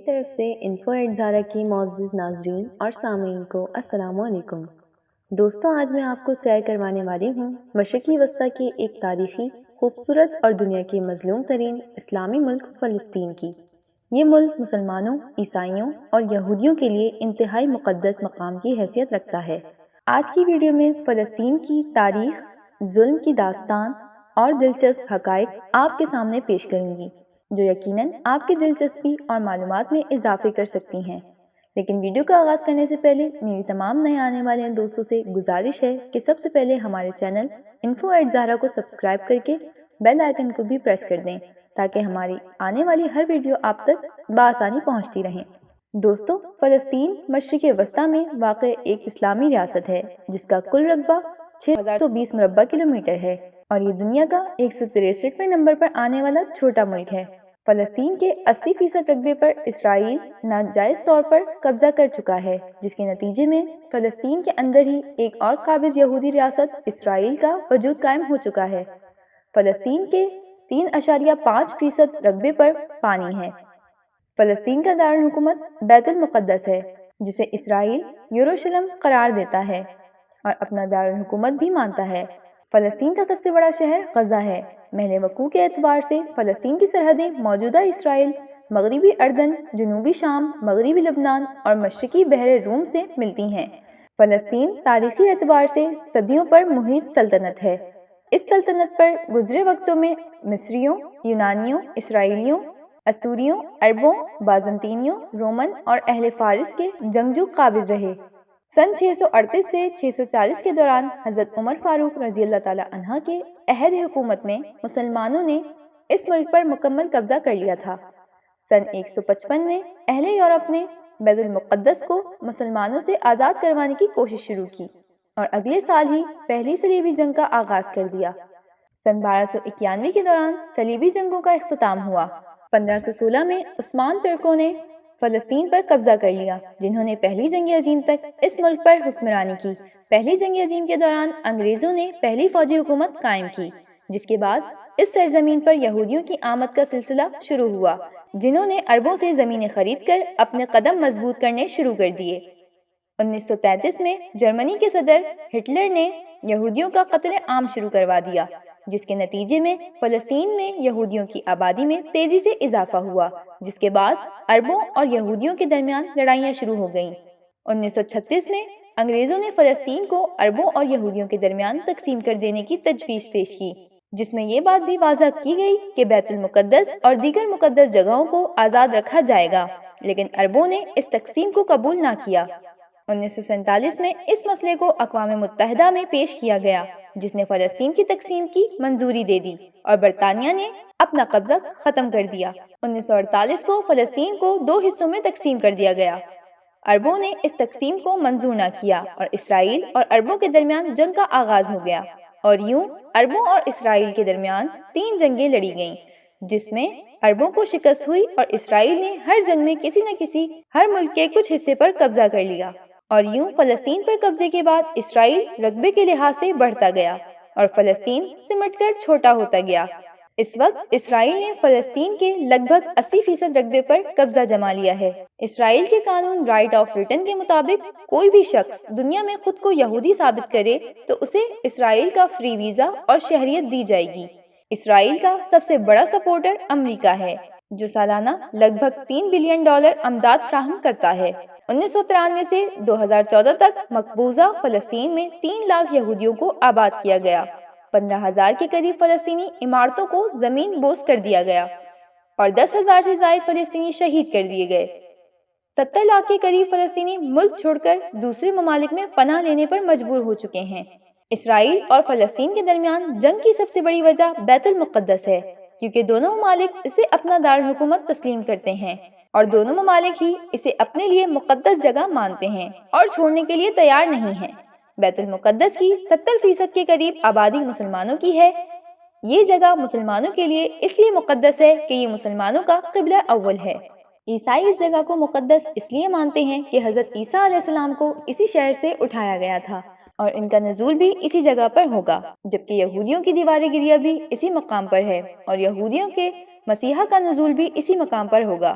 طرف سے انفو زارا کی معزز ناظرین اور سامعین کو السلام علیکم۔ دوستوں، آج میں آپ کو سیر کروانے والی ہوں مشرقی وسطی کے ایک تاریخی، خوبصورت اور دنیا کے مظلوم ترین اسلامی ملک فلسطین کی۔ یہ ملک مسلمانوں، عیسائیوں اور یہودیوں کے لیے انتہائی مقدس مقام کی حیثیت رکھتا ہے۔ آج کی ویڈیو میں فلسطین کی تاریخ، ظلم کی داستان اور دلچسپ حقائق آپ کے سامنے پیش کروں گی، جو یقیناً آپ کی دلچسپی اور معلومات میں اضافے کر سکتی ہیں۔ لیکن ویڈیو کا آغاز کرنے سے پہلے میری تمام نئے آنے والے دوستوں سے گزارش ہے کہ سب سے پہلے ہمارے چینل انفو زارا کو سبسکرائب کر کے بیل آئیکن کو بھی پریس کر دیں، تاکہ ہماری آنے والی ہر ویڈیو آپ تک بآسانی پہنچتی رہیں۔ دوستو، فلسطین مشرق وسطی میں واقع ایک اسلامی ریاست ہے جس کا کل رقبہ 620 مربع کلومیٹر ہے، اور یہ دنیا کا 163ویں نمبر پر آنے والا چھوٹا ملک ہے۔ فلسطین کے 80% رقبے پر اسرائیل ناجائز طور پر قبضہ کر چکا ہے، جس کے نتیجے میں فلسطین کے اندر ہی ایک اور قابض یہودی ریاست اسرائیل کا وجود قائم ہو چکا ہے۔ فلسطین کے 3.5% رقبے پر پانی ہے۔ فلسطین کا دارالحکومت بیت المقدس ہے، جسے اسرائیل یروشلم قرار دیتا ہے اور اپنا دارالحکومت بھی مانتا ہے۔ فلسطین کا سب سے بڑا شہر غزہ ہے۔ محل وقوع کے اعتبار سے فلسطین کی سرحدیں موجودہ اسرائیل، مغربی اردن، جنوبی شام، مغربی لبنان اور مشرقی بحر روم سے ملتی ہیں۔ فلسطین تاریخی اعتبار سے صدیوں پر محیط سلطنت ہے۔ اس سلطنت پر گزرے وقتوں میں مصریوں، یونانیوں، اسرائیلیوں، اسوریوں، عربوں، بازنطینیوں، رومن اور اہل فارس کے جنگجو قابض رہے۔ سن 638 سے 640 کے دوران حضرت عمر فاروق رضی اللہ تعالیٰ عنہ کے عہد حکومت میں مسلمانوں نے اس ملک پر مکمل قبضہ کر لیا تھا۔ سن 155 میں اہل یورپ نے بیت المقدس کو مسلمانوں سے آزاد کروانے کی کوشش شروع کی اور اگلے سال ہی پہلی صلیبی جنگ کا آغاز کر دیا۔ سن 1291 کے دوران صلیبی جنگوں کا اختتام ہوا۔ 1516 میں عثمان ترکوں نے فلسطین پر قبضہ کر لیا، جنہوں نے پہلی جنگ عظیم تک اس ملک پر حکمرانی کی۔ پہلی جنگ عظیم کے دوران انگریزوں نے پہلی فوجی حکومت قائم کی، جس کے بعد اس سرزمین پر یہودیوں کی آمد کا سلسلہ شروع ہوا، جنہوں نے عربوں سے زمینیں خرید کر اپنے قدم مضبوط کرنے شروع کر دیے۔ 1933 میں جرمنی کے صدر ہٹلر نے یہودیوں کا قتل عام شروع کروا دیا، جس کے نتیجے میں فلسطین میں یہودیوں کی آبادی میں تیزی سے اضافہ ہوا، جس کے بعد عربوں اور یہودیوں کے درمیان لڑائیاں شروع ہو گئیں۔ 1936 میں انگریزوں نے فلسطین کو عربوں اور یہودیوں کے درمیان تقسیم کر دینے کی تجویز پیش کی، جس میں یہ بات بھی واضح کی گئی کہ بیت المقدس اور دیگر مقدس جگہوں کو آزاد رکھا جائے گا، لیکن عربوں نے اس تقسیم کو قبول نہ کیا۔ 1947 میں اس مسئلے کو اقوام متحدہ میں پیش کیا گیا، جس نے فلسطین کی تقسیم کی منظوری دے دی اور برطانیہ نے اپنا قبضہ ختم کر دیا۔ 1948 کو فلسطین کو 2 حصوں میں تقسیم کر دیا گیا۔ عربوں نے اس تقسیم کو منظور نہ کیا اور اسرائیل اور عربوں کے درمیان جنگ کا آغاز ہو گیا، اور یوں عربوں اور اسرائیل کے درمیان 3 جنگیں لڑی گئیں، جس میں عربوں کو شکست ہوئی اور اسرائیل نے ہر جنگ میں کسی نہ کسی ہر ملک کے کچھ حصے پر قبضہ کر لیا، اور یوں فلسطین پر قبضے کے بعد اسرائیل رقبے کے لحاظ سے بڑھتا گیا اور فلسطین سمٹ کر چھوٹا ہوتا گیا۔ اس وقت اسرائیل نے فلسطین کے لگ بھگ 80% رقبے پر قبضہ جما لیا ہے۔ اسرائیل کے قانون رائٹ آف ریٹرن کے مطابق کوئی بھی شخص دنیا میں خود کو یہودی ثابت کرے تو اسے اسرائیل کا فری ویزا اور شہریت دی جائے گی۔ اسرائیل کا سب سے بڑا سپورٹر امریکہ ہے، جو سالانہ لگ بھگ $3 بلین امداد فراہم کرتا ہے۔ 1993 سے 2014 تک مقبوضہ فلسطین میں 3 لاکھ یہودیوں کو آباد کیا گیا، 15,000 کے قریب فلسطینی عمارتوں کو زمین بوس کر دیا گیا اور 10,000 سے زائد فلسطینی شہید کر دیے گئے۔ 70 لاکھ کے قریب فلسطینی ملک چھوڑ کر دوسرے ممالک میں پناہ لینے پر مجبور ہو چکے ہیں۔ اسرائیل اور فلسطین کے درمیان جنگ کی سب سے بڑی وجہ بیت المقدس ہے، کیونکہ دونوں ممالک اسے اپنا دارالحکومت تسلیم کرتے ہیں اور دونوں ممالک ہی اسے اپنے لیے مقدس جگہ مانتے ہیں اور چھوڑنے کے لیے تیار نہیں ہیں۔ بیت المقدس کی 70% کے قریب آبادی مسلمانوں کی ہے۔ یہ جگہ مسلمانوں کے لیے اس لیے مقدس ہے کہ یہ مسلمانوں کا قبلہ اول ہے۔ عیسائی اس جگہ کو مقدس اس لیے مانتے ہیں کہ حضرت عیسیٰ علیہ السلام کو اسی شہر سے اٹھایا گیا تھا اور ان کا نزول بھی اسی جگہ پر ہوگا، جبکہ یہودیوں کی دیوار گریہ بھی اسی مقام پر ہے اور یہودیوں کے مسیحا کا نزول بھی اسی مقام پر ہوگا۔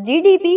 GDP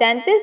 33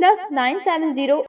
+970